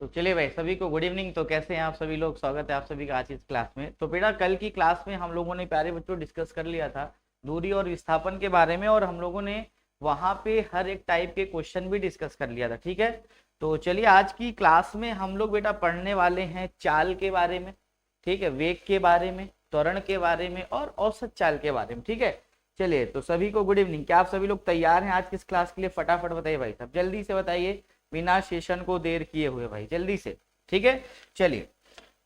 तो चलिए भाई, सभी को गुड इवनिंग। तो कैसे हैं आप सभी लोग? स्वागत है आप सभी का आज की इस क्लास में। तो बेटा, कल की क्लास में हम लोगों ने प्यारे बच्चों डिस्कस कर लिया था दूरी और विस्थापन के बारे में, और हम लोगों ने वहां पे हर एक टाइप के क्वेश्चन भी डिस्कस कर लिया था। ठीक है, तो चलिए आज की क्लास में हम लोग बेटा पढ़ने वाले हैं चाल के बारे में, ठीक है, वेग के बारे में, त्वरण के बारे में और औसत चाल के बारे में। ठीक है, चलिए तो सभी को गुड इवनिंग। क्या आप सभी लोग तैयार हैं आज की इस क्लास के लिए? फटाफट बताइए भाई साहब, जल्दी से बताइए, बिना सेशन को देर किए हुए भाई, जल्दी से। ठीक है, चलिए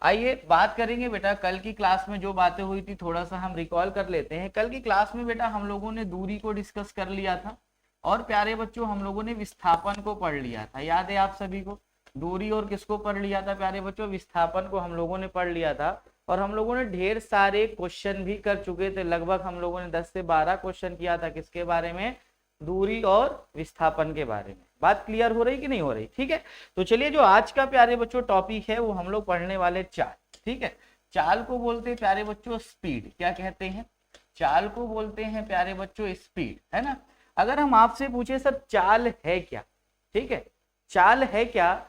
आइए बात करेंगे बेटा कल की क्लास में जो बातें हुई थी, थोड़ा सा हम रिकॉल कर लेते हैं। कल की क्लास में बेटा हम लोगों ने दूरी को डिस्कस कर लिया था, और प्यारे बच्चों हम लोगों ने विस्थापन को पढ़ लिया था। याद है आप सभी को? दूरी और किसको पढ़ लिया था प्यारे बच्चों? विस्थापन को हम लोगों ने पढ़ लिया था। और हम लोगों ने ढेर सारे क्वेश्चन भी कर चुके थे, लगभग हम लोगों ने 10 से 12 क्वेश्चन किया था। किसके बारे में? दूरी और विस्थापन के बारे में। बात क्लियर हो रही कि नहीं हो रही? ठीक है, तो चलिए जो आज का प्यारे बच्चों टॉपिक है वो हम लोग पढ़ने वाले चाल। ठीक है, चाल को बोलते हैं प्यारे बच्चों स्पीड। क्या कहते हैं? चाल को बोलते हैं प्यारे बच्चों स्पीड, है ना। अगर हम आपसे पूछे सर चाल है क्या, ठीक है, चाल है क्या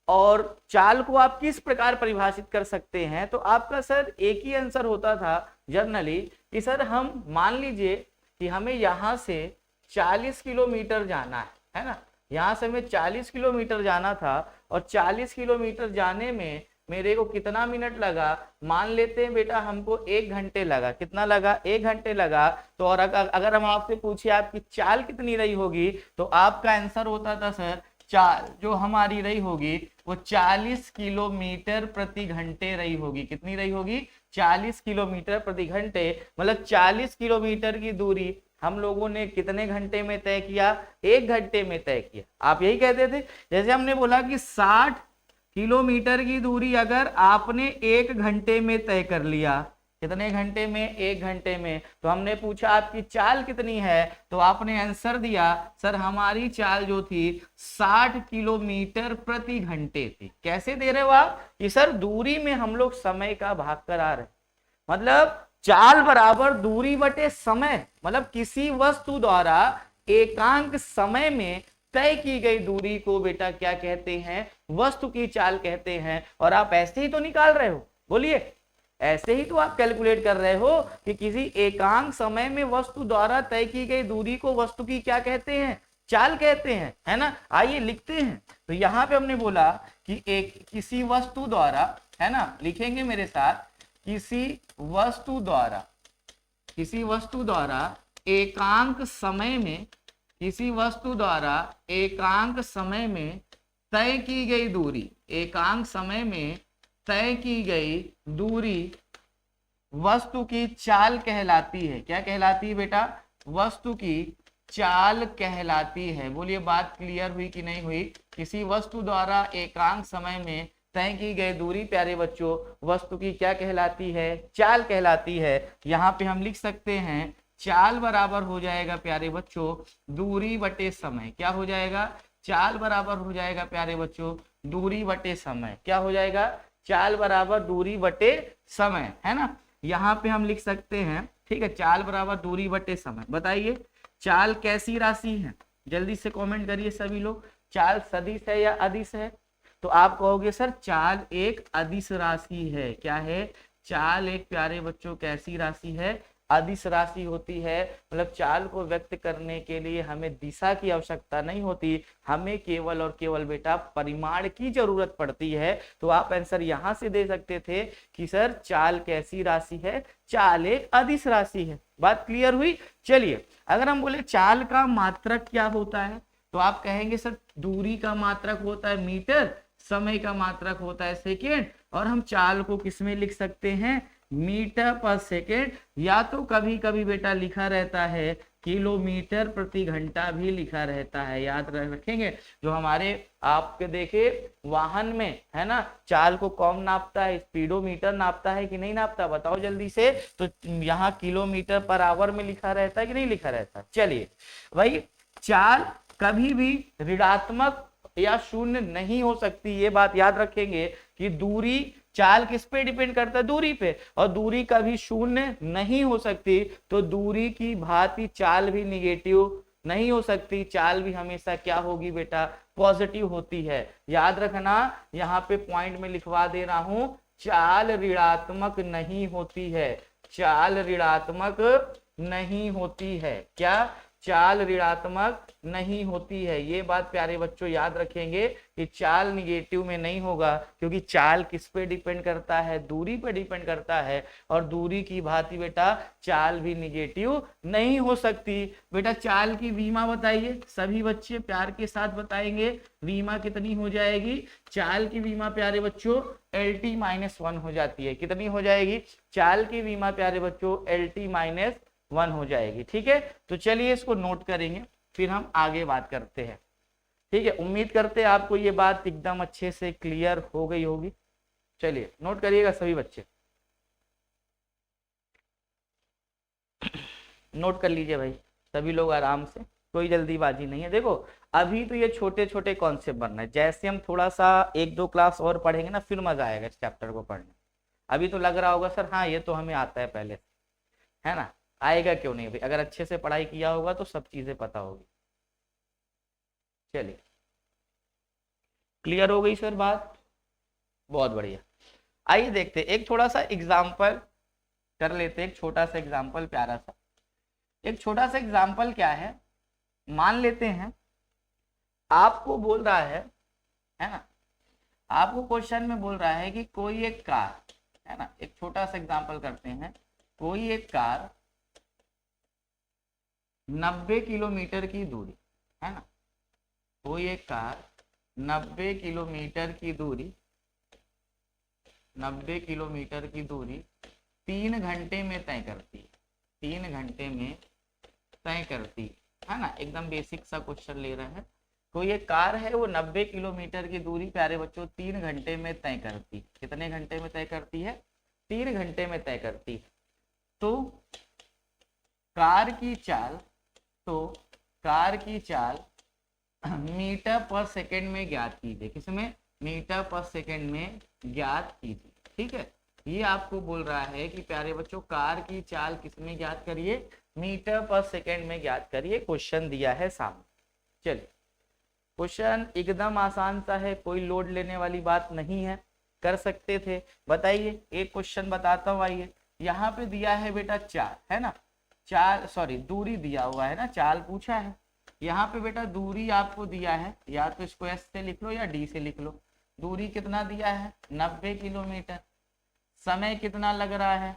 और चाल को आप किस प्रकार परिभाषित कर सकते हैं, तो आपका सर एक ही आंसर होता था जनरली कि सर हम मान लीजिए कि हमें यहाँ से 40 किलोमीटर जाना है ना। यहाँ से हमें 40 किलोमीटर जाना था, और 40 किलोमीटर जाने में मेरे को कितना मिनट लगा? मान लेते हैं बेटा हमको 1 घंटे लगा। कितना लगा? 1 घंटे लगा। तो और अगर हम आपसे पूछे आपकी चाल कितनी रही होगी, तो आपका आंसर होता था सर चाल जो हमारी रही होगी वो 40 किलोमीटर प्रति घंटे रही होगी। कितनी रही होगी? 40 किलोमीटर प्रति घंटे। मतलब 40 किलोमीटर की दूरी हम लोगों ने कितने घंटे में तय किया? 1 घंटे में तय किया। आप यही कहते थे। जैसे हमने बोला कि 60 किलोमीटर की दूरी अगर आपने 1 घंटे में तय कर लिया, कितने घंटे में? 1 घंटे में। तो हमने पूछा आपकी चाल कितनी है, तो आपने आंसर दिया सर हमारी चाल जो थी 60 किलोमीटर प्रति घंटे थी। कैसे दे रहे हो आप? कि सर दूरी में हम लोग समय का भाग करा रहे, मतलब चाल बराबर दूरी बटे समय। मतलब किसी वस्तु द्वारा एकांक समय में तय की गई दूरी को बेटा क्या कहते हैं? वस्तु की चाल कहते हैं। और आप ऐसे ही तो निकाल रहे हो, बोलिए, ऐसे ही तो आप कैलकुलेट कर रहे हो कि किसी एकांक समय में वस्तु द्वारा तय की गई दूरी को वस्तु की क्या कहते हैं? चाल कहते हैं, है ना। आइए लिखते हैं। तो यहाँ पे हमने बोला कि एक किसी वस्तु द्वारा, है ना, लिखेंगे मेरे साथ, किसी वस्तु द्वारा एकांक समय में, किसी वस्तु द्वारा एकांक समय में तय की गई दूरी, एकांक समय में तय की गई दूरी वस्तु की चाल कहलाती है। क्या कहलाती है बेटा? वस्तु की चाल कहलाती है। बोलिए बात क्लियर हुई कि नहीं हुई? किसी वस्तु द्वारा एकांक समय में तय की गई दूरी प्यारे बच्चों वस्तु की क्या कहलाती है? चाल कहलाती है। यहाँ पे हम लिख सकते हैं चाल बराबर हो जाएगा प्यारे बच्चों दूरी बटे समय। क्या हो जाएगा? चाल बराबर हो जाएगा प्यारे बच्चों दूरी बटे समय। क्या हो जाएगा? चाल बराबर दूरी बटे समय, है ना। यहाँ पे हम लिख सकते हैं, ठीक है, चाल बराबर दूरी बटे समय। बताइए चाल कैसी राशि है? जल्दी से कमेंट करिए सभी लोग। चाल सदिश है या अदिश है? तो आप कहोगे सर चाल एक अदिश राशि है। क्या है? चाल एक प्यारे बच्चों कैसी राशि है? अदिश राशि होती है। मतलब चाल को व्यक्त करने के लिए हमें दिशा की आवश्यकता नहीं होती, हमें केवल और केवल बेटा परिमाण की जरूरत पड़ती है। तो आप आंसर यहां से दे सकते थे कि सर चाल कैसी राशि है? चाल एक अदिश राशि है। बात क्लियर हुई? चलिए अगर हम बोले चाल का मात्रक क्या होता है, तो आप कहेंगे सर दूरी का मात्रक होता है मीटर, समय का मात्रक होता है सेकेंड, और हम चाल को किसमें लिख सकते हैं? मीटर पर सेकेंड, या तो कभी कभी बेटा लिखा रहता है किलोमीटर प्रति घंटा भी लिखा रहता है। याद रखेंगे जो हमारे आपके देखे वाहन में, है ना, चाल को कौन नापता है? स्पीडोमीटर नापता है कि नहीं नापता? बताओ जल्दी से। तो यहाँ किलोमीटर पर आवर में लिखा रहता है कि नहीं लिखा रहता? चलिए भाई, चाल कभी भी ऋणात्मक या शून्य नहीं हो सकती। ये बात याद रखेंगे कि दूरी, चाल किस पे डिपेंड करता है? दूरी पे। और दूरी कभी शून्य नहीं हो सकती, तो दूरी की भांति चाल भी निगेटिव नहीं हो सकती। चाल भी हमेशा क्या होगी बेटा? पॉजिटिव होती है। याद रखना, यहाँ पे पॉइंट में लिखवा दे रहा हूं, चाल ऋणात्मक नहीं होती है, चाल ऋणात्मक नहीं होती है। क्या? चाल ऋणात्मक नहीं होती है। ये बात प्यारे बच्चों याद रखेंगे कि चाल निगेटिव में नहीं होगा, क्योंकि चाल किस पे डिपेंड करता है? दूरी पे डिपेंड करता है, और दूरी की भांति बेटा चाल भी निगेटिव नहीं हो सकती। बेटा चाल की वीमा बताइए, सभी बच्चे प्यार के साथ बताएंगे वीमा कितनी हो जाएगी। चाल की वीमा प्यारे बच्चों LT-1 हो जाती है। कितनी हो जाएगी? चाल की वीमा प्यारे बच्चों LT-1 हो जाएगी। ठीक है, तो चलिए इसको नोट करेंगे, फिर हम आगे बात करते हैं। ठीक है, उम्मीद करते हैं आपको ये बात एकदम अच्छे से क्लियर हो गई होगी। चलिए नोट करिएगा सभी बच्चे, नोट कर लीजिए भाई सभी लोग आराम से, कोई जल्दीबाजी नहीं है। देखो अभी तो ये छोटे छोटे कॉन्सेप्ट बनना है, जैसे हम थोड़ा सा 1-2 क्लास और पढ़ेंगे ना, फिर मजा आएगा इस चैप्टर को पढ़ने। अभी तो लग रहा होगा सर हाँ ये तो हमें आता है पहले, है ना? आएगा क्यों नहीं भाई, अगर अच्छे से पढ़ाई किया होगा तो सब चीजें पता होगी। चलिए क्लियर हो गई सर बात, बहुत बढ़िया। आइए देखते एक थोड़ा सा एग्जाम्पल कर लेते, एक छोटा सा एग्जाम्पल प्यारा सा। एक छोटा सा एग्जाम्पल क्या है, मान लेते हैं आपको बोल रहा है ना, आपको क्वेश्चन में बोल रहा है कि कोई एक कार, है ना, एक छोटा सा एग्जाम्पल करते हैं, कोई एक कार 90 किलोमीटर की दूरी, है ना, कोई एक कार 90 किलोमीटर की दूरी, 90 किलोमीटर की दूरी 3 घंटे में तय करती है, 3 घंटे में तय करती है ना। एकदम बेसिक सा क्वेश्चन ले रहे हैं। कोई एक कार है वो 90 किलोमीटर की दूरी प्यारे बच्चों 3 घंटे में तय करती। कितने घंटे में तय करती है? 3 घंटे में तय करती। तो कार की चाल, तो कार की चाल मीटर पर सेकंड में ज्ञात कीजिए। किसमें? मीटर पर सेकंड में ज्ञात कीजिए। ठीक है, ये आपको बोल रहा है कि प्यारे बच्चों कार की चाल किसमें ज्ञात करिए? मीटर पर सेकंड में ज्ञात करिए। क्वेश्चन दिया है सामने। चलिए क्वेश्चन एकदम आसान सा है, कोई लोड लेने वाली बात नहीं है, कर सकते थे। बताइए एक क्वेश्चन बताता हूँ। आइए यहाँ पे दिया है बेटा चाल, है ना, चाल सॉरी दूरी दिया हुआ है ना, चाल पूछा है। यहाँ पे बेटा दूरी आपको दिया है, या तो इसको S से लिख लो या D से लिख लो। दूरी कितना दिया है? 90 किलोमीटर। समय कितना लग रहा है?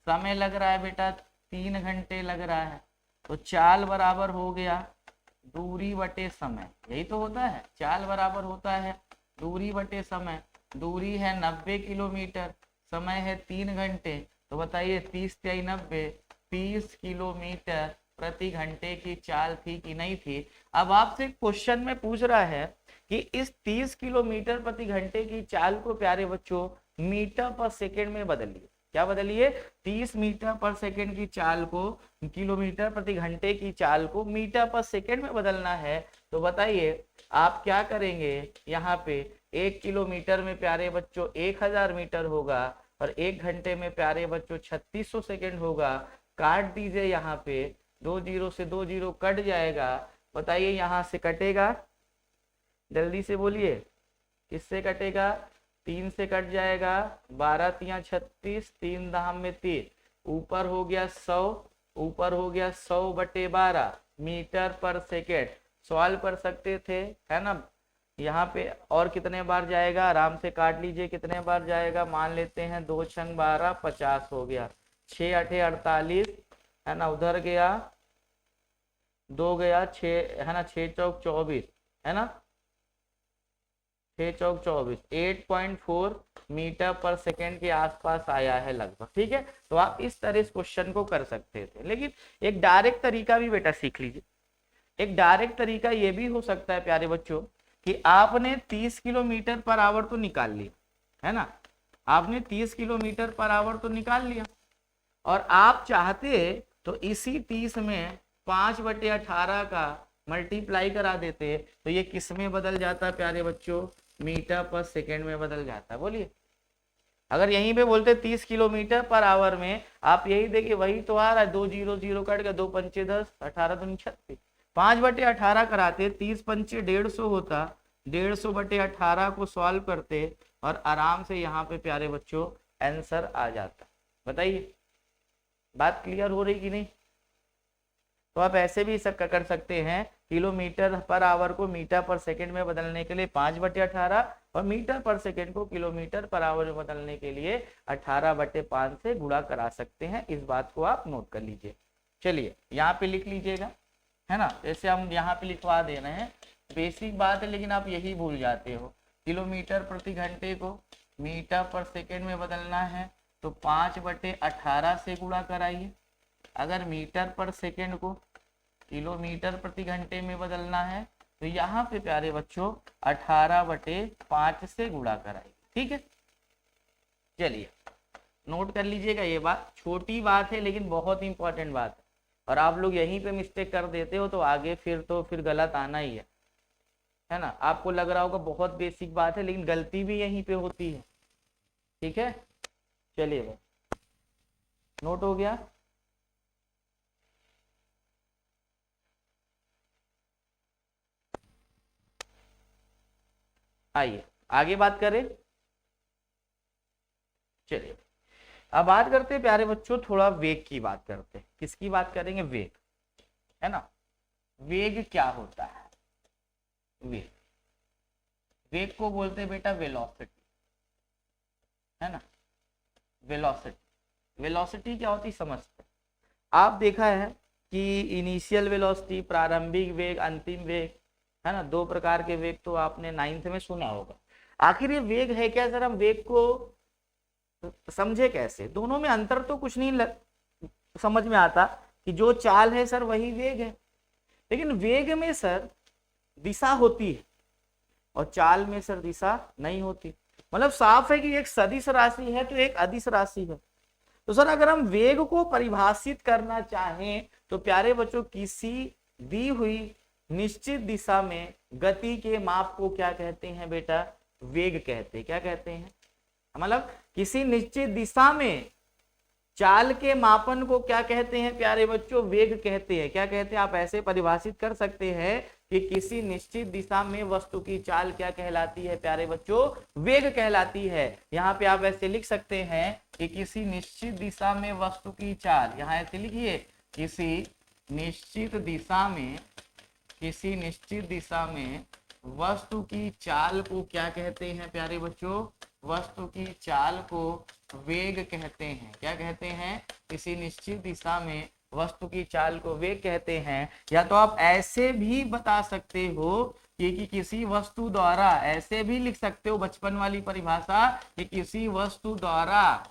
समय लग रहा है बेटा 3 घंटे लग रहा है। तो चाल बराबर हो गया दूरी बटे समय, यही तो होता है, चाल बराबर होता है दूरी बटे समय। दूरी है 90 किलोमीटर, समय है 3 घंटे, तो बताइए 30 × 90, 30 किलोमीटर प्रति घंटे की चाल थी कि नहीं थी। अब आपसे क्वेश्चन में पूछ रहा है कि इस 30 किलोमीटर प्रति घंटे की चाल को प्यारे बच्चों मीटर पर सेकंड में बदलिए। क्या बदलिए? 30 मीटर पर सेकंड की चाल को किलोमीटर प्रति घंटे की चाल को मीटर पर सेकंड में बदलना है। तो बताइए आप क्या करेंगे? यहाँ पे 1 किलोमीटर में प्यारे बच्चों 1000 मीटर होगा, और 1 घंटे में प्यारे बच्चों 3600 सेकंड होगा। काट दीजिए, यहाँ पे 2 0 से 2 0 कट जाएगा। बताइए यहाँ से कटेगा, जल्दी से बोलिए किससे कटेगा? 3 से कट जाएगा, 12 × 36, 3 दाम में 3, ऊपर हो गया 100, ऊपर हो गया 100/12 मीटर पर सेकेंड। सवाल कर सकते थे, है ना। यहाँ पे और कितने बार जाएगा? आराम से काट लीजिए कितने बार जाएगा। मान लेते हैं 2 × 12 50 हो गया, 6 × 8 48, है ना, उधर गया 2 गया 6, है ना, 6 चौक 24, है ना, 6 चौक 24, 8.4 मीटर पर सेकेंड के आसपास आया है लगभग। ठीक है, तो आप इस तरह इस क्वेश्चन को कर सकते थे, लेकिन एक डायरेक्ट तरीका भी बेटा सीख लीजिए। एक डायरेक्ट तरीका ये भी हो सकता है प्यारे बच्चों कि आपने 30 किलोमीटर पर आवर तो निकाल लिया, है ना, आपने 30 किलोमीटर पर आवर तो निकाल लिया, और आप चाहते तो इसी 30 में 5/18 का मल्टीप्लाई करा देते, तो ये किस में बदल जाता प्यारे बच्चों? मीटर पर सेकेंड में बदल जाता। बोलिए अगर यहीं पे बोलते 30 किलोमीटर पर आवर में, आप यही देखिए वही तो आ रहा है, 2 0 0 कट गया, 2 × 5 = 10, 18 × 36, 5/18 कराते, 30 पंचे 150 होता, 150/18 को सॉल्व करते और आराम से यहाँ पे प्यारे बच्चों आंसर आ जाता। बताइए बात क्लियर हो रही कि नहीं? तो आप ऐसे भी सब कर सकते हैं, किलोमीटर पर आवर को मीटर पर सेकंड में बदलने के लिए 5/18 और मीटर पर सेकंड को किलोमीटर पर आवर में बदलने के लिए 18/5 से गुणा करा सकते हैं। इस बात को आप नोट कर लीजिए। चलिए यहाँ पे लिख लीजिएगा, है ना, जैसे हम यहाँ पे लिखवा दे रहे हैं, बेसिक बात है लेकिन आप यही भूल जाते हो। किलोमीटर प्रति घंटे को मीटर पर सेकेंड में बदलना है तो 5/18 से गुणा कराइए। अगर मीटर पर सेकेंड को किलोमीटर प्रति घंटे में बदलना है तो यहाँ पे प्यारे बच्चों 18/5 से गुणा कराइए। ठीक है, चलिए नोट कर लीजिएगा। ये बात छोटी बात है लेकिन बहुत इंपॉर्टेंट बात है, और आप लोग यहीं पे मिस्टेक कर देते हो तो आगे फिर गलत आना ही है ना। आपको लग रहा होगा बहुत बेसिक बात है लेकिन गलती भी यहीं पे होती है। ठीक है, चलिए भाई नोट हो गया। आइए आगे बात करें। चलिए अब बात करते हैं प्यारे बच्चों, थोड़ा वेग की बात करते हैं। किसकी बात करेंगे? वेग, है ना। वेग क्या होता है? वेग को बोलते हैं बेटा वेलोसिटी, है ना। वेलोसिटी क्या होती समझते। आप देखा है कि इनिशियल वेलोसिटी, प्रारंभिक वेग, अंतिम वेग, है ना। 2 प्रकार के वेग तो आपने 9th में सुना होगा। आखिर ये वेग है क्या? सर हम वेग को समझे कैसे? दोनों में अंतर तो कुछ नहीं समझ में आता कि जो चाल है सर वही वेग है, लेकिन वेग में सर दिशा होती है और चाल में सर दिशा नहीं होती। मतलब साफ है कि एक सदिश राशि है तो एक अदिश राशि है। तो सर अगर हम वेग को परिभाषित करना चाहें तो प्यारे बच्चों किसी दी हुई निश्चित दिशा में गति के माप को क्या कहते हैं बेटा? वेग कहते हैं। क्या कहते हैं? मतलब किसी निश्चित दिशा में चाल के मापन को क्या कहते हैं प्यारे बच्चों? वेग कहते हैं। क्या कहते हैं? आप ऐसे परिभाषित कर सकते हैं कि किसी निश्चित दिशा में वस्तु की चाल क्या कहलाती है प्यारे बच्चों? वेग कहलाती है। यहाँ पे आप ऐसे लिख सकते हैं कि किसी निश्चित दिशा में वस्तु की चाल, यहाँ ऐसे लिखिए, किसी निश्चित दिशा में वस्तु की चाल को क्या कहते हैं प्यारे बच्चों? वस्तु की चाल को वेग कहते हैं। क्या कहते हैं? किसी निश्चित दिशा में वस्तु की चाल को वेग कहते हैं। या तो आप ऐसे भी बता सकते हो कि किसी वस्तु द्वारा, ऐसे भी लिख सकते हो बचपन वाली परिभाषा, कि किसी वस्तु द्वारा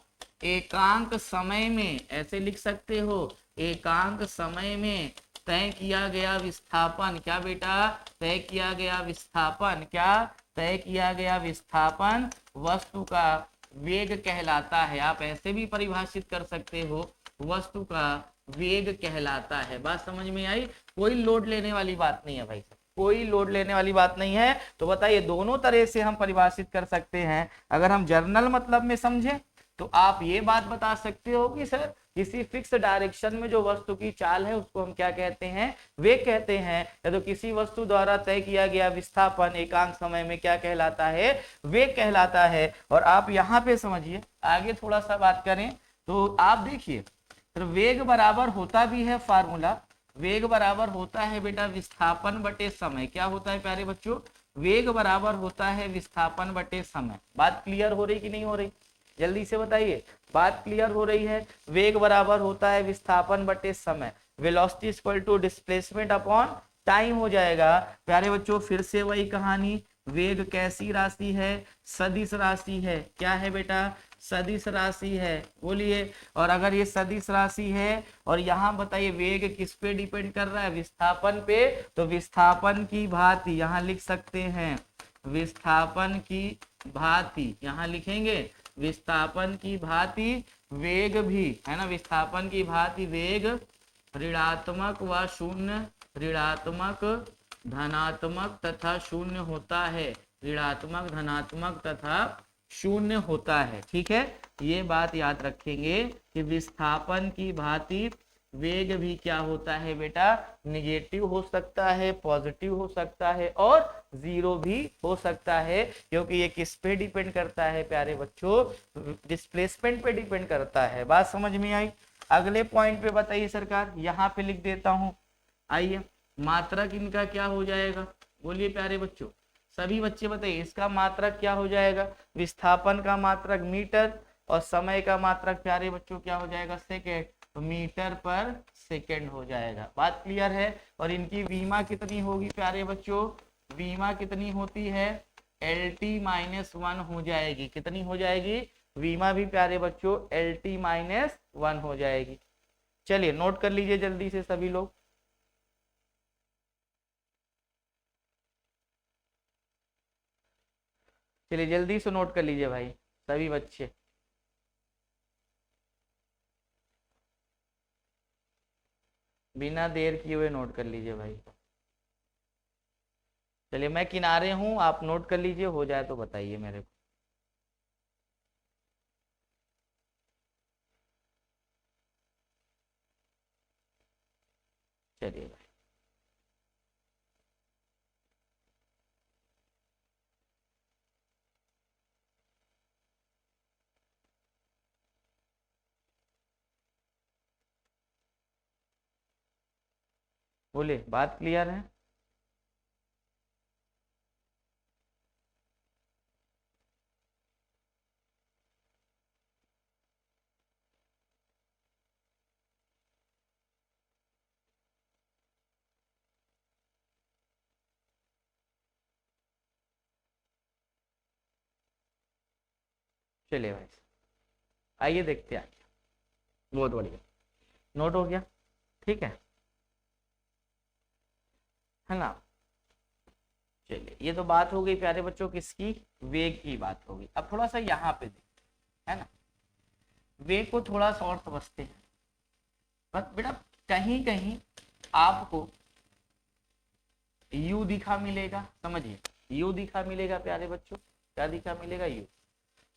एकांक समय में, ऐसे लिख सकते हो, एकांक समय में तय किया गया विस्थापन। क्या बेटा? तय किया गया विस्थापन। क्या? तय किया गया विस्थापन वस्तु का वेग कहलाता है। आप ऐसे भी परिभाषित कर सकते हो, वस्तु का वेग कहलाता है। बात समझ में आई? कोई लोड लेने वाली बात नहीं है भाई, कोई लोड लेने वाली बात नहीं है। तो बताइए दोनों तरह से हम परिभाषित कर सकते हैं। अगर हम जर्नल मतलब में समझे तो आप ये बात बता सकते हो कि सर किसी फिक्स डायरेक्शन में जो वस्तु की चाल है उसको हम क्या कहते हैं? वेग कहते हैं। या तो किसी वस्तु द्वारा तय किया गया विस्थापन एकांक समय में क्या कहलाता है? वेग कहलाता है। और आप यहाँ पे समझिए, आगे थोड़ा सा बात करें तो आप देखिए, तो वेग बराबर होता भी है फार्मूला, वेग बराबर होता है बेटा विस्थापन बटे समय। क्या होता है प्यारे बच्चों? वेग बराबर होता है विस्थापन बटे समय। बात क्लियर हो रही कि नहीं हो रही? जल्दी से बताइए, बात क्लियर हो रही है? वेग बराबर होता है विस्थापन बटे समय। Velocity equal to displacement upon time हो जाएगा। प्यारे बच्चों फिर से वही कहानी, वेग कैसी राशि है? सदिश राशि है। क्या है बेटा? सदिश राशि है। बोलिए। और अगर ये सदिश राशि है और यहाँ बताइए वेग किस पे डिपेंड कर रहा है? विस्थापन पे। तो विस्थापन की भांति यहाँ लिख सकते हैं, विस्थापन की भांति यहाँ लिखेंगे, विस्थापन की भांति वेग भी, है ना। विस्थापन की भांति वेग ऋणात्मक व शून्य, ऋणात्मक, धनात्मक तथा शून्य होता है। ऋणात्मक, धनात्मक तथा शून्य होता है। ठीक है, ये बात याद रखेंगे कि विस्थापन की भांति वेग भी क्या होता है बेटा, निगेटिव हो सकता है, पॉजिटिव हो सकता है और जीरो भी हो सकता है, क्योंकि ये किस पे डिपेंड करता है प्यारे बच्चों, डिस्प्लेसमेंट पे डिपेंड करता है। बात समझ में आई? अगले पॉइंट पे बताइए सरकार, यहाँ पे लिख देता हूं। आइए, मात्रक इनका क्या हो जाएगा, बोलिए प्यारे बच्चों, सभी बच्चे बताइए, इसका मात्रक क्या हो जाएगा, विस्थापन का मात्रक मीटर और समय का मात्रक प्यारे बच्चों क्या हो जाएगा, सेकेंड, तो मीटर पर सेकेंड हो जाएगा। बात क्लियर है? और इनकी वीमा कितनी होगी प्यारे बच्चों, वीमा कितनी होती है, LT-1 हो जाएगी। कितनी हो जाएगी वीमा भी प्यारे बच्चों, LT-1 हो जाएगी। चलिए नोट कर लीजिए जल्दी से सभी लोग। चलिए जल्दी से नोट कर लीजिए भाई सभी बच्चे। बिना देर किए हुए नोट कर लीजिए भाई। चलिए मैं किनारे हूं, आप नोट कर लीजिए, हो जाए तो बताइए मेरे को। चलिए भाई, बोले बात क्लियर है? चलिए भाई, आइए देखते हैं। बहुत बढ़िया, नोट हो गया, ठीक है ना? चलिए ये तो बात हो गई प्यारे बच्चों किसकी, वेग की बात होगी। अब थोड़ा सा यहाँ पे देखते, है ना, वेग को थोड़ा सा और समझते हैं। बस बेटा कहीं कहीं आपको यू दिखा मिलेगा, समझिए यू दिखा मिलेगा प्यारे बच्चों, क्या दिखा मिलेगा, यू।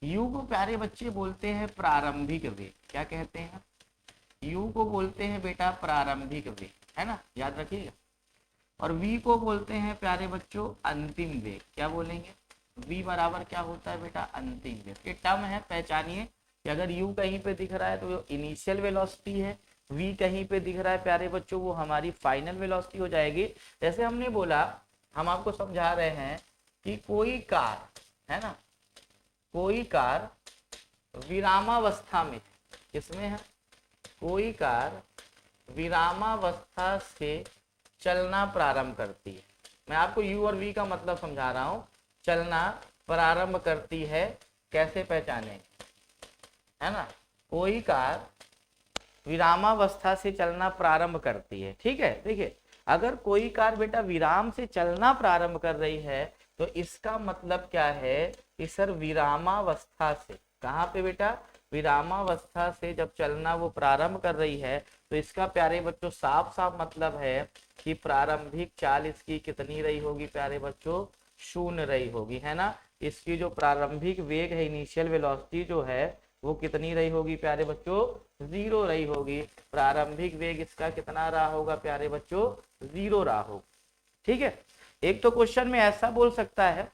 यू को प्यारे बच्चे बोलते हैं प्रारंभिक वेग। क्या कहते हैं, यू को बोलते हैं बेटा प्रारंभिक वेग, है ना, याद रखिएगा। और वी को बोलते हैं प्यारे बच्चों अंतिम वेग। क्या बोलेंगे, वी बराबर क्या होता है बेटा, अंतिम वेग। ये टर्म है, पहचानिए कि अगर यू कहीं पे दिख रहा है तो वो इनिशियल वेलोसिटी है, वी कहीं पे दिख रहा है प्यारे बच्चों वो हमारी फाइनल वेलोसिटी हो जाएगी। जैसे हमने बोला, हम आपको समझा रहे हैं कि कोई कार, है ना, कोई कार विरामावस्था में, किसमें है, कोई कार विरामावस्था से चलना प्रारंभ करती है। मैं आपको यू और वी का मतलब समझा रहा हूं, चलना प्रारंभ करती है, कैसे पहचाने, है ना, कोई कार विरामावस्था से चलना प्रारंभ करती है, ठीक है। देखिए अगर कोई कार बेटा विराम से चलना प्रारंभ कर रही है तो इसका मतलब क्या है कि सर विरामावस्था से, कहाँ पे बेटा, विरामावस्था से जब चलना वो प्रारंभ कर रही है तो इसका प्यारे बच्चों साफ साफ मतलब है कि प्रारंभिक चाल इसकी कितनी रही होगी प्यारे बच्चों, शून्य रही होगी, है ना। इसकी जो प्रारंभिक वेग है, इनिशियल वेलोसिटी जो है वो कितनी रही होगी प्यारे बच्चों, जीरो रही होगी। प्रारंभिक वेग इसका कितना रहा होगा प्यारे बच्चों, जीरो रहा होगा, ठीक है। एक तो क्वेश्चन में ऐसा बोल सकता है,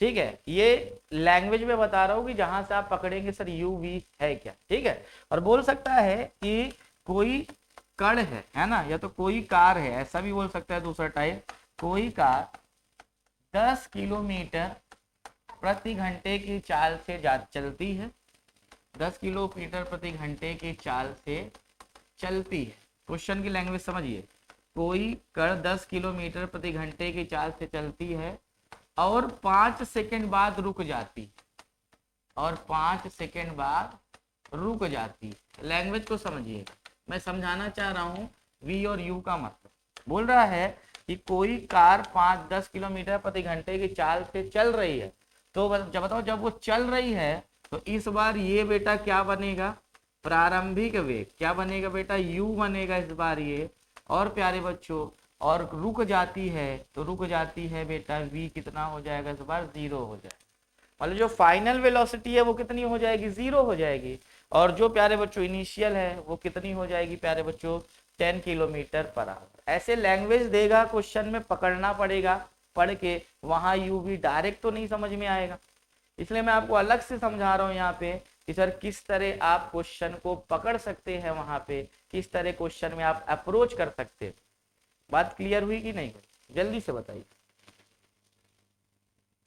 ठीक है, ये लैंग्वेज में बता रहा हूँ कि जहां से आप पकड़ेंगे सर यू वी है क्या, ठीक है। और बोल सकता है कि कोई कण है ना, या तो कोई कार है, ऐसा भी बोल सकता है दूसरा टाइप, कोई कार 10 किलोमीटर प्रति घंटे की चाल से चलती है, 10 किलोमीटर प्रति घंटे की चाल से चलती है। क्वेश्चन की लैंग्वेज समझिए, कोई कण 10 किलोमीटर प्रति घंटे की चाल से चलती है और 5 सेकंड बाद रुक जाती, और 5 सेकंड बाद रुक जाती। लैंग्वेज को समझिए, मैं समझाना चाह रहा हूँ वी और यू का मतलब। बोल रहा है कि कोई कार 5-10 किलोमीटर प्रति घंटे की चाल से चल रही है, तो जब बताओ जब वो चल रही है तो इस बार ये बेटा क्या बनेगा, प्रारंभिक वेग। क्या बनेगा बेटा, यू बनेगा इस बार ये। और प्यारे बच्चों और रुक जाती है तो रुक जाती है बेटा वी कितना हो जाएगा इस बार, जीरो हो जाएगा। मतलब जो फाइनल वेलोसिटी है वो कितनी हो जाएगी, जीरो हो जाएगी। और जो प्यारे बच्चों इनिशियल है वो कितनी हो जाएगी प्यारे बच्चों, 10 किलोमीटर पर आवर। ऐसे लैंग्वेज देगा क्वेश्चन में, पकड़ना पड़ेगा, पढ़ के वहां यू भी डायरेक्ट तो नहीं समझ में आएगा, इसलिए मैं आपको अलग से समझा रहा हूँ यहाँ पे कि सर किस तरह आप क्वेश्चन को पकड़ सकते हैं, वहां पे किस तरह क्वेश्चन में आप अप्रोच कर सकते हैं। बात क्लियर हुई कि नहीं हुई, जल्दी से बताइए।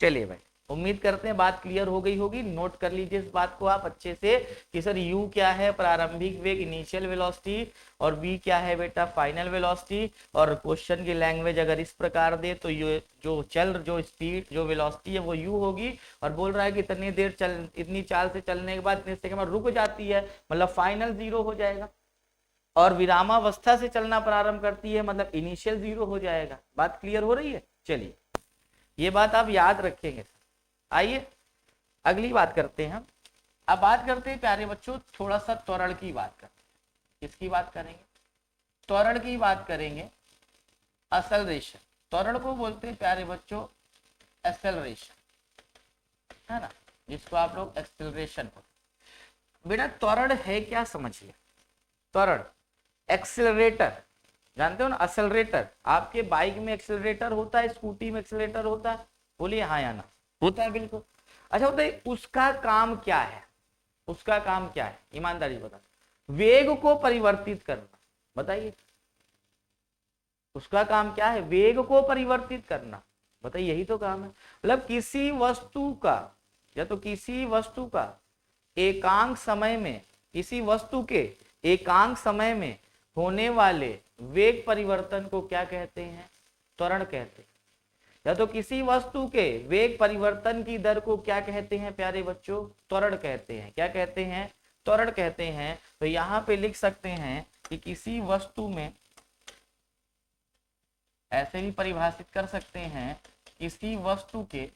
चलिए भाई, उम्मीद करते हैं बात क्लियर हो गई होगी। नोट कर लीजिए इस बात को आप अच्छे से कि सर u क्या है, प्रारंभिक वेग इनिशियल वेलोसिटी, और v क्या है बेटा फाइनल वेलोसिटी। और क्वेश्चन की लैंग्वेज अगर इस प्रकार दे तो ये जो स्पीड जो वेलोसिटी है वो u होगी, और बोल रहा है कि इतनी देर चल, इतनी चाल से चलने के बाद इतने सेकंड में रुक जाती है, मतलब फाइनल 0 हो जाएगा। और विरामावस्था से चलना प्रारंभ करती है, मतलब इनिशियल 0 हो जाएगा। बात क्लियर हो रही है। चलिए, ये बात आप याद रखेंगे। आइए अगली बात करते हैं हम। अब बात करते हैं प्यारे बच्चों थोड़ा सा त्वरण की बात करते हैं। किसकी बात करेंगे? त्वरण की बात करेंगे। एक्सेलरेशन, त्वरण को बोलते हैं प्यारे बच्चों एक्सेलरेशन, है ना, जिसको आप लोग एक्सेलरेशन बोलते। बेटा त्वरण है क्या, समझिए। त्वरण एक्सेलरेटर, जानते हो ना, एक्सेलरेटर। आपके बाइक में एक्सेलरेटर होता है, स्कूटी में एक्सेलरेटर होता है, बोलिए हाँ या ना। होता है, बिल्कुल। अच्छा होता है, उसका काम क्या है? उसका काम क्या है, ईमानदारी बता। वेग को परिवर्तित करना, बताइए उसका काम क्या है? वेग को परिवर्तित करना, बताइए यही तो काम है। मतलब किसी वस्तु का, या तो किसी वस्तु का एकांक समय में, किसी वस्तु के एकांक समय में होने वाले वेग परिवर्तन को क्या कहते हैं? त्वरण कहते हैं। या तो किसी वस्तु के वेग परिवर्तन की दर को क्या कहते हैं प्यारे बच्चों? त्वरण कहते हैं। क्या कहते हैं? त्वरण कहते हैं। तो यहाँ पे लिख सकते हैं कि किसी वस्तु में, ऐसे भी परिभाषित कर सकते हैं, किसी वस्तु के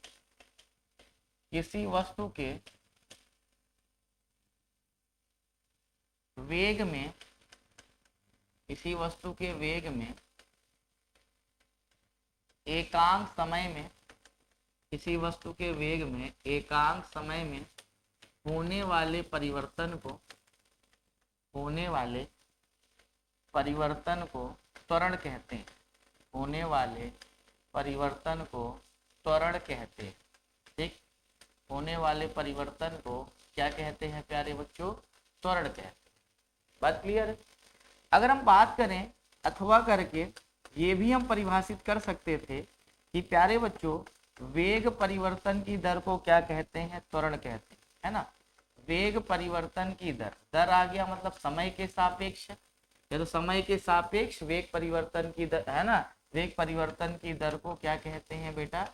वेग में, किसी वस्तु के वेग में एकांक समय में, किसी वस्तु के वेग में एकांक समय में होने वाले परिवर्तन को त्वरण कहते हैं। होने वाले परिवर्तन को त्वरण कहते हैं। ठीक, होने वाले परिवर्तन को क्या कहते हैं प्यारे बच्चों? त्वरण कहते हैं। बात क्लियर है? अगर हम बात करें अथवा करके, ये भी हम परिभाषित कर सकते थे कि प्यारे बच्चों वेग परिवर्तन की दर को क्या कहते हैं? त्वरण कहते हैं, है ना। वेग परिवर्तन की दर, दर आ गया मतलब समय के सापेक्ष, या तो समय के सापेक्ष वेग परिवर्तन की दर, है ना। वेग परिवर्तन की दर को क्या कहते हैं बेटा?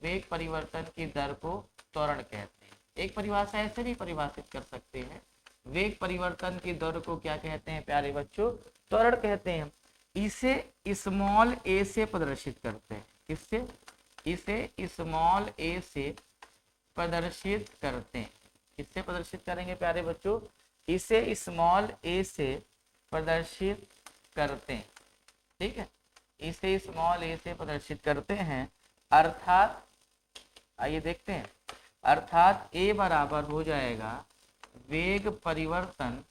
वेग परिवर्तन की दर को त्वरण कहते हैं। एक परिभाषा ऐसे भी परिभाषित कर सकते हैं, वेग परिवर्तन की दर को क्या कहते हैं प्यारे बच्चों? त्वरण कहते हैं। इसे स्मॉल ए से प्रदर्शित करते हैं। किससे? इसे स्मॉल ए से प्रदर्शित करते हैं। किससे प्रदर्शित करेंगे प्यारे बच्चों? इसे स्मॉल ए से प्रदर्शित करते हैं। ठीक है, इसे स्मॉल ए से प्रदर्शित करते हैं। अर्थात आइए देखते हैं, अर्थात ए बराबर हो जाएगा वेग परिवर्तन,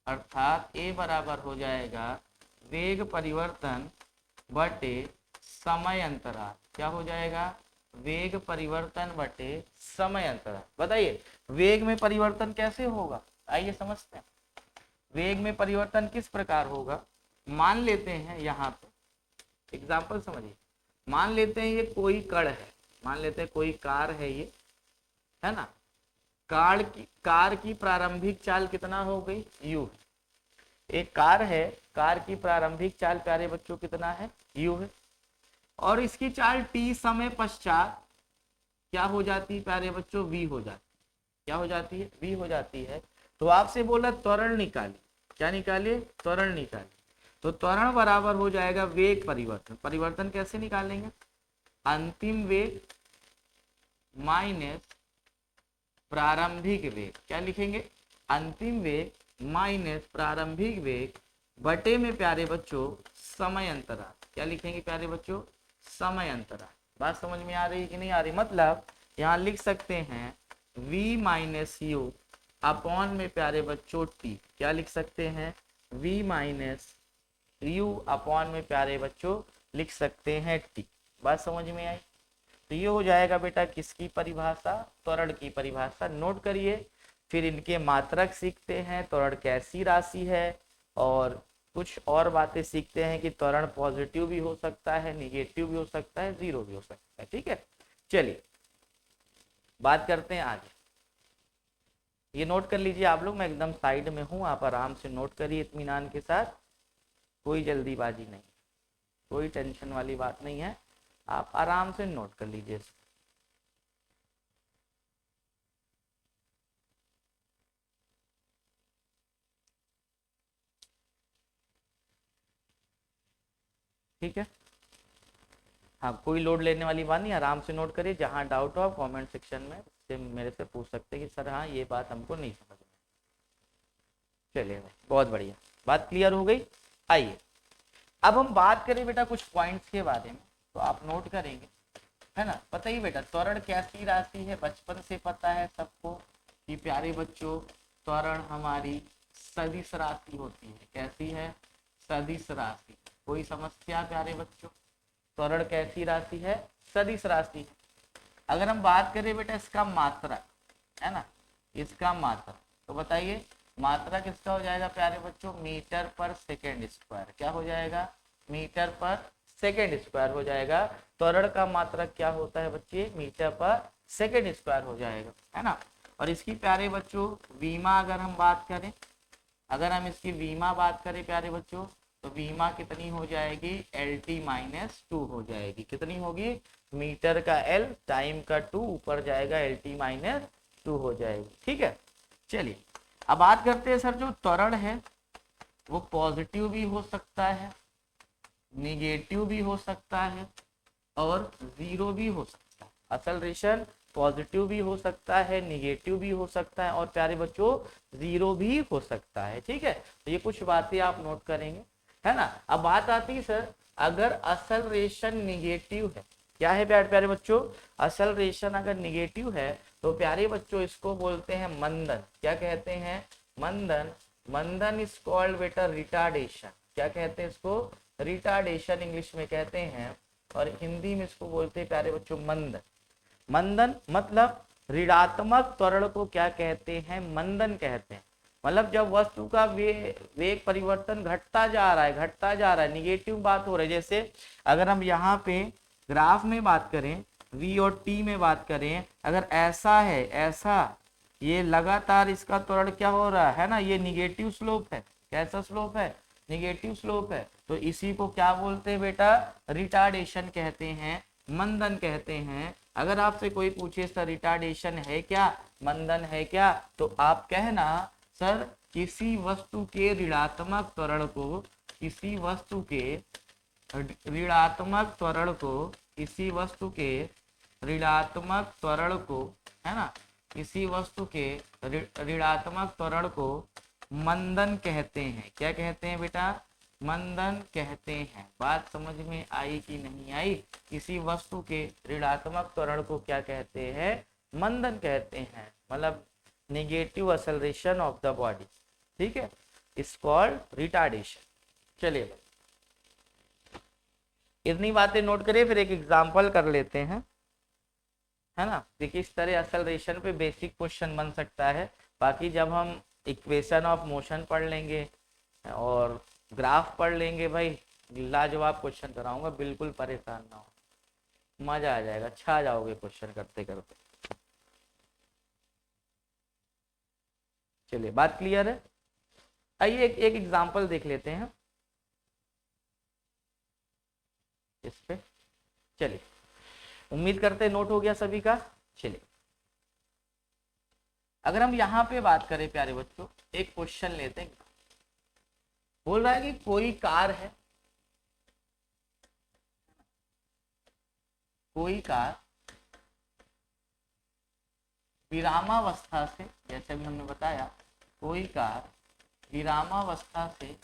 अर्थात ए बराबर हो जाएगा वेग परिवर्तन बटे समय अंतराल। क्या हो जाएगा? वेग परिवर्तन बटे समय अंतराल। बताइए वेग में परिवर्तन कैसे होगा, आइए समझते हैं। वेग में परिवर्तन किस प्रकार होगा? मान लेते हैं यहाँ पे एग्जाम्पल समझिए, मान लेते हैं ये कोई कण है, मान लेते हैं कोई कार है ये, है ना। कार की प्रारंभिक चाल कितना हो गई? u। एक कार है, कार की प्रारंभिक चाल प्यारे बच्चों कितना है? u है। और इसकी चाल t समय पश्चात क्या हो जाती है प्यारे बच्चों? v हो जाती। क्या हो जाती है? v हो जाती है। तो आपसे बोला त्वरण निकालिए। क्या निकालिए? त्वरण निकालिए। तो त्वरण बराबर हो जाएगा वेग परिवर्तन। परिवर्तन कैसे निकालेंगे? अंतिम वेग माइनस प्रारंभिक वेग। क्या लिखेंगे? अंतिम वेग माइनस प्रारंभिक वेग बटे में प्यारे बच्चों समय अंतराल। क्या लिखेंगे प्यारे बच्चों? समय अंतराल। बात समझ में आ रही कि नहीं आ रही? मतलब यहाँ लिख सकते हैं v माइनस यू अपॉन में प्यारे बच्चों t। क्या लिख सकते हैं? v माइनस यू अपॉन में प्यारे बच्चों लिख सकते हैं टी। बात समझ में आई? तो ये हो जाएगा बेटा किसकी परिभाषा? त्वरण की परिभाषा। नोट करिए। फिर इनके मात्रक सीखते हैं, त्वरण कैसी राशि है, और कुछ और बातें सीखते हैं कि त्वरण पॉजिटिव भी हो सकता है, निगेटिव भी हो सकता है, जीरो भी हो सकता है। ठीक है, चलिए बात करते हैं आगे। ये नोट कर लीजिए आप लोग, मैं एकदम साइड में हूँ, आप आराम से नोट करिए इत्मीनान के साथ, कोई जल्दीबाजी नहीं, कोई टेंशन वाली बात नहीं है, आप आराम से नोट कर लीजिए। ठीक है, हाँ कोई लोड लेने वाली बात नहीं, आराम से नोट करिए। जहाँ डाउट हो आप कमेंट सेक्शन में से मेरे से पूछ सकते हैं कि सर हाँ ये बात हमको नहीं समझ में। चलिए बहुत बढ़िया, बात क्लियर हो गई। आइए अब हम बात करें बेटा कुछ पॉइंट्स के बारे में, तो आप नोट करेंगे, है ना। पता ही बेटा त्वरण कैसी राशि है, बचपन से पता है सबको कि प्यारे बच्चों त्वरण हमारी सदिश राशि होती है। कैसी है? सदिश राशि। कोई समस्या प्यारे बच्चों? त्वरण कैसी राशि है? सदिश राशि है। अगर हम बात करें बेटा इसका मात्रक, है ना, इसका मात्रक, तो बताइए मात्रक इसका हो जाएगा प्यारे बच्चों मीटर पर सेकेंड स्क्वायर। क्या हो जाएगा? मीटर पर सेकेंड स्क्वायर हो जाएगा। त्वरण का मात्रक क्या होता है बच्चे? मीटर पर सेकेंड स्क्वायर हो जाएगा, है ना। और इसकी प्यारे बच्चों वीमा अगर हम बात करें, अगर हम इसकी वीमा बात करें प्यारे बच्चों, तो वीमा कितनी हो जाएगी? LT-2 हो जाएगी। कितनी होगी? मीटर का L टाइम का 2 ऊपर जाएगा LT-2 हो जाएगी। ठीक है, चलिए अब बात करते हैं सर जो त्वरण है वो पॉजिटिव भी हो सकता है, निगेटिव भी हो सकता है, और जीरो भी हो सकता है। असल रेशन पॉजिटिव भी हो सकता है, निगेटिव भी हो सकता है, और प्यारे बच्चों जीरो भी हो सकता है। ठीक है, तो ये कुछ बातें आप नोट करेंगे, है ना। अब बात आती है सर अगर असल रेशन निगेटिव है, क्या है प्यारे प्यारे बच्चों? असल रेशन अगर निगेटिव है तो प्यारे बच्चों इसको बोलते हैं मंदन। क्या कहते हैं? मंदन। मंदन इज कॉल्ड बेटा रिटार्डेशन। क्या कहते हैं इसको? रिटार्डेशन इंग्लिश में कहते हैं, और हिंदी में इसको बोलते हैं प्यारे बच्चों मंदन। मंदन मतलब ऋणात्मक त्वरण को क्या कहते हैं? मंदन कहते हैं। मतलब जब वस्तु का वेग परिवर्तन घटता जा रहा है, घटता जा रहा है, निगेटिव बात हो रही है। जैसे अगर हम यहाँ पे ग्राफ में बात करें, v और t में बात करें, अगर ऐसा है, ऐसा ये लगातार इसका त्वरण क्या हो रहा है ना, ये निगेटिव स्लोप है। कैसा स्लोप है? निगेटिव स्लोप है। तो इसी को क्या बोलते हैं बेटा? रिटार्डेशन कहते हैं, मंदन कहते हैं। अगर आपसे कोई पूछे सर रिटार्डेशन है क्या, मंदन है क्या, तो आप कहना सर किसी वस्तु के ऋणात्मक त्वरण को, किसी वस्तु के ऋणात्मक त्वरण को, किसी वस्तु के ऋणात्मक त्वरण को, है ना, किसी वस्तु के ऋणात्मक त्वरण को मंदन कहते हैं। क्या कहते हैं बेटा? मंदन कहते हैं। बात समझ में आई कि नहीं आई? किसी वस्तु के ऋणात्मक त्वरण को क्या कहते हैं? मंदन कहते हैं, मतलब negative acceleration of the body. ठीक है, इज कॉल्ड रिटार्डेशन। चलिए इतनी बातें नोट करिए, फिर एक एग्जांपल कर लेते हैं, है ना। देखिए इस तरह एक्सेलरेशन पे बेसिक क्वेश्चन बन सकता है। बाकी जब हम इक्वेशन ऑफ मोशन पढ़ लेंगे और ग्राफ पढ़ लेंगे भाई, लाजवाब क्वेश्चन कराऊंगा, बिल्कुल परेशान ना हो, मजा आ जाएगा, छा जाओगे क्वेश्चन करते करते। चलिए बात क्लियर है। आइए एक एग्जांपल देख लेते हैं इस पे। चलिए उम्मीद करते हैं नोट हो गया सभी का। चलिए अगर हम यहाँ पे बात करें प्यारे बच्चों, एक क्वेश्चन लेते हैं। बोल रहा है कि कोई कार है, कोई कार विरामावस्था से, जैसे भी हमने बताया, कोई कार विरामावस्था से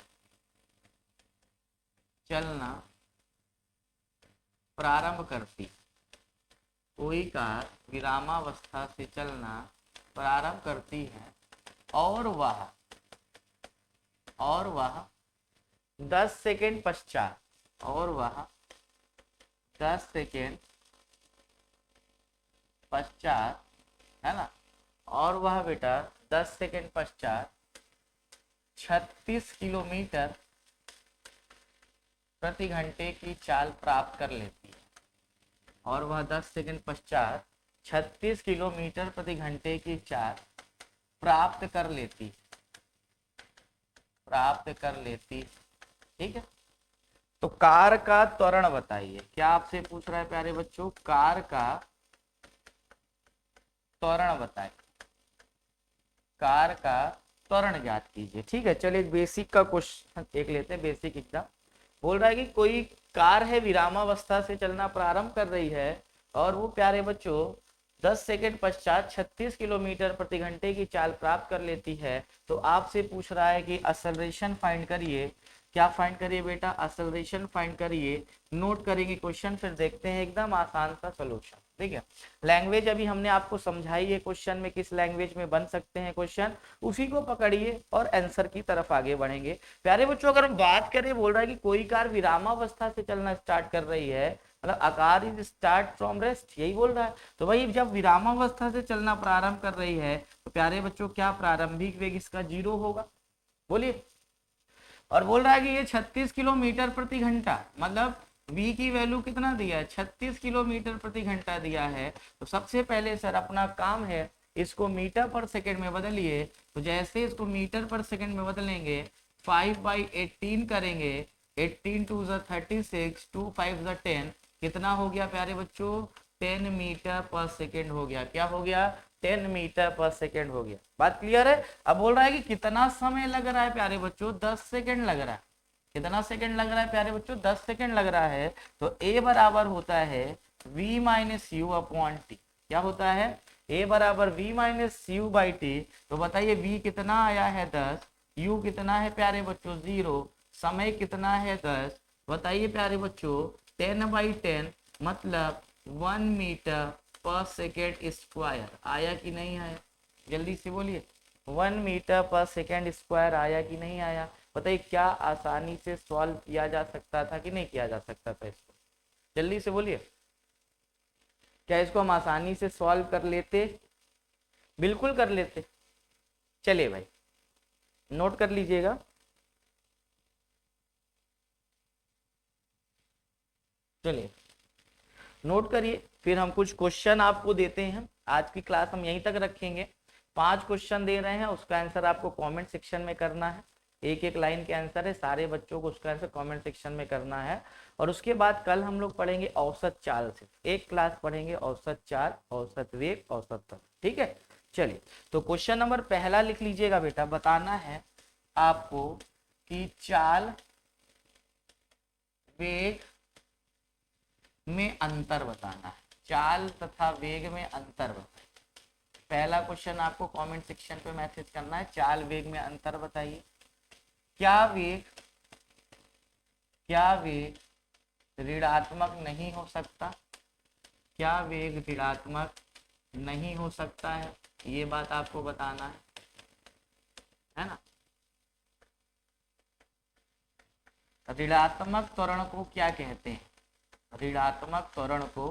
चलना प्रारंभ करती, कोई कार विरामावस्था से चलना प्रारंभ करती है, और वह 10 सेकेंड पश्चात, और वह 10 सेकेंड पश्चात, है ना, और वह बेटा 10 सेकेंड पश्चात 36 किलोमीटर प्रति घंटे की चाल प्राप्त कर लेती है, और वह 10 सेकेंड पश्चात 36 किलोमीटर प्रति घंटे की चाल प्राप्त कर लेती, ठीक है। तो कार का त्वरण बताइए, क्या आपसे पूछ रहा है प्यारे बच्चों, कार का त्वरण बताइए, कार का त्वरण ज्ञात कीजिए, ठीक है। चलिए एक बेसिक का क्वेश्चन एक लेते हैं, बेसिक एग्जाम। बोल रहा है कि कोई कार है विरामावस्था से चलना प्रारंभ कर रही है और वो प्यारे बच्चों 10 सेकेंड पश्चात 36 किलोमीटर प्रति घंटे की चाल प्राप्त कर लेती है। तो आपसे पूछ रहा है कि एक्सेलरेशन फाइंड करिए। क्या फाइंड करिए बेटा, एक्सेलरेशन फाइंड करिए। नोट करेंगे क्वेश्चन, फिर देखते हैं एकदम आसान सा सोल्यूशन, ठीक है। लैंग्वेज अभी हमने आपको समझाई है, क्वेश्चन में किस लैंग्वेज में बन सकते हैं क्वेश्चन, उसी को पकड़िए और आंसर की तरफ आगे बढ़ेंगे। प्यारे बच्चों अगर हम बात करें, बोल रहा है कि कोई कार विरामावस्था से चलना स्टार्ट कर रही है, मतलब आकार इज स्टार्ट फ्रॉम रेस्ट, यही बोल रहा है। तो भाई जब विरामावस्था से चलना प्रारंभ कर रही है तो प्यारे बच्चों क्या प्रारंभिक वेग इसका 0 होगा, बोलिए। और बोल रहा है कि ये 36 किलोमीटर प्रति घंटा, मतलब v की वैल्यू कितना दिया है, 36 किलोमीटर प्रति घंटा दिया है। तो सबसे पहले सर अपना काम है इसको मीटर पर सेकंड में बदलिए। तो जैसे इसको मीटर पर सेकंड में बदलेंगे 5/18 करेंगे, 18 2 36, 2 5 10, कितना हो गया प्यारे बच्चों, 10 मीटर पर सेकेंड हो गया। क्या हो गया, 10 मीटर पर सेकेंड हो गया। बात क्लियर है। अब बोल रहा है कि कितना समय लग रहा है प्यारे बच्चों, 10 सेकेंड लग रहा है। कितना सेकेंड लग रहा है प्यारे बच्चों, 10 सेकेंड लग रहा है। तो a बराबर होता है v minus you upon T. क्या होता है, a बराबर v minus you by T. तो बताइए v कितना आया है 10, u कितना है प्यारे बच्चों 0, समय कितना है 10। बताइए प्यारे बच्चों 10/10 मतलब 1 मीटर पर सेकेंड स्क्वायर आया कि नहीं आया, जल्दी से बोलिए। 1 मीटर पर सेकेंड स्क्वायर आया कि नहीं आया। बताइए क्या आसानी से सॉल्व किया जा सकता था कि नहीं किया जा सकता था इसको, जल्दी से बोलिए। क्या इसको हम आसानी से सॉल्व कर लेते, बिल्कुल कर लेते। चलिए भाई नोट कर लीजिएगा, चलिए नोट करिए। फिर हम कुछ क्वेश्चन आपको देते हैं, आज की क्लास हम यहीं तक रखेंगे। 5 क्वेश्चन दे रहे हैं, उसका आंसर आपको कमेंट सेक्शन में करना है। एक एक लाइन के आंसर है, सारे बच्चों को उसका आंसर कमेंट सेक्शन में करना है। और उसके बाद कल हम लोग पढ़ेंगे औसत चाल से, एक क्लास पढ़ेंगे औसत चाल, औसत वेग, औसत त्वरण, ठीक है। चलिए तो क्वेश्चन नंबर पहला लिख लीजिएगा बेटा। बताना है आपको कि चाल वेग में अंतर बताना है, चाल तथा वेग में अंतर बताइए। पहला क्वेश्चन आपको कमेंट सेक्शन पे मैसेज करना है, चाल वेग में अंतर बताइए। क्या वेग ऋणात्मक नहीं हो सकता, क्या वेग ऋणात्मक नहीं हो सकता है, ये बात आपको बताना है ना। ऋणात्मक त्वरण को क्या कहते हैं, ऋणात्मक त्वरण को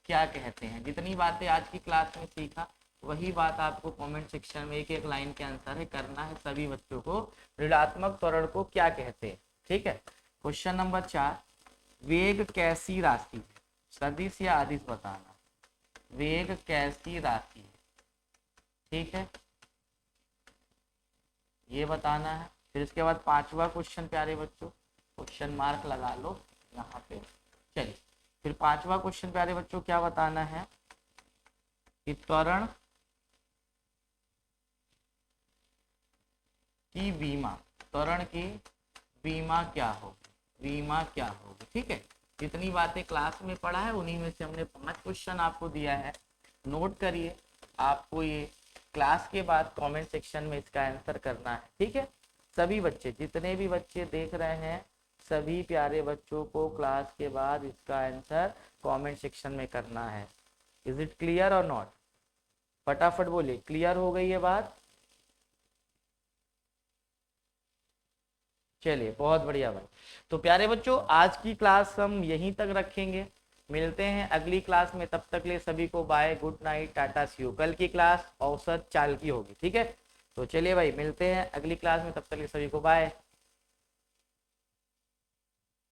क्या कहते हैं। जितनी बातें आज की क्लास में सीखा वही बात आपको कमेंट सेक्शन में एक एक लाइन के आंसर है करना है सभी बच्चों को। ऋणात्मक त्वरण को क्या कहते हैं, ठीक है। क्वेश्चन नंबर 4, वेग कैसी राशि, सदिश या अदिश बताना। वेग कैसी राशि, ठीक है, ये बताना है। फिर इसके बाद 5वां क्वेश्चन प्यारे बच्चों, क्वेश्चन मार्क लगा लो यहाँ पे। चलिए फिर 5वां क्वेश्चन प्यारे बच्चों क्या बताना है कि त्वरण की बीमा, त्वरण की बीमा क्या होगी, बीमा क्या होगी, ठीक है। जितनी बातें क्लास में पढ़ा है उन्हीं में से हमने 5 क्वेश्चन आपको दिया है, नोट करिए। आपको ये क्लास के बाद कमेंट सेक्शन में इसका आंसर करना है, ठीक है। सभी बच्चे, जितने भी बच्चे देख रहे हैं, सभी प्यारे बच्चों को क्लास के बाद इसका आंसर कमेंट सेक्शन में करना है। इज इट क्लियर और नॉट, फटाफट बोलिए, क्लियर हो गई ये बात। चलिए बहुत बढ़िया भाई। तो प्यारे बच्चों आज की क्लास हम यहीं तक रखेंगे, मिलते हैं अगली क्लास में, तब तक ले सभी को bye, good night, tata, see you. कल की क्लास औसत चाल की होगी, ठीक है। तो चलिए भाई मिलते हैं अगली क्लास में, तब तक ले सभी को बाय।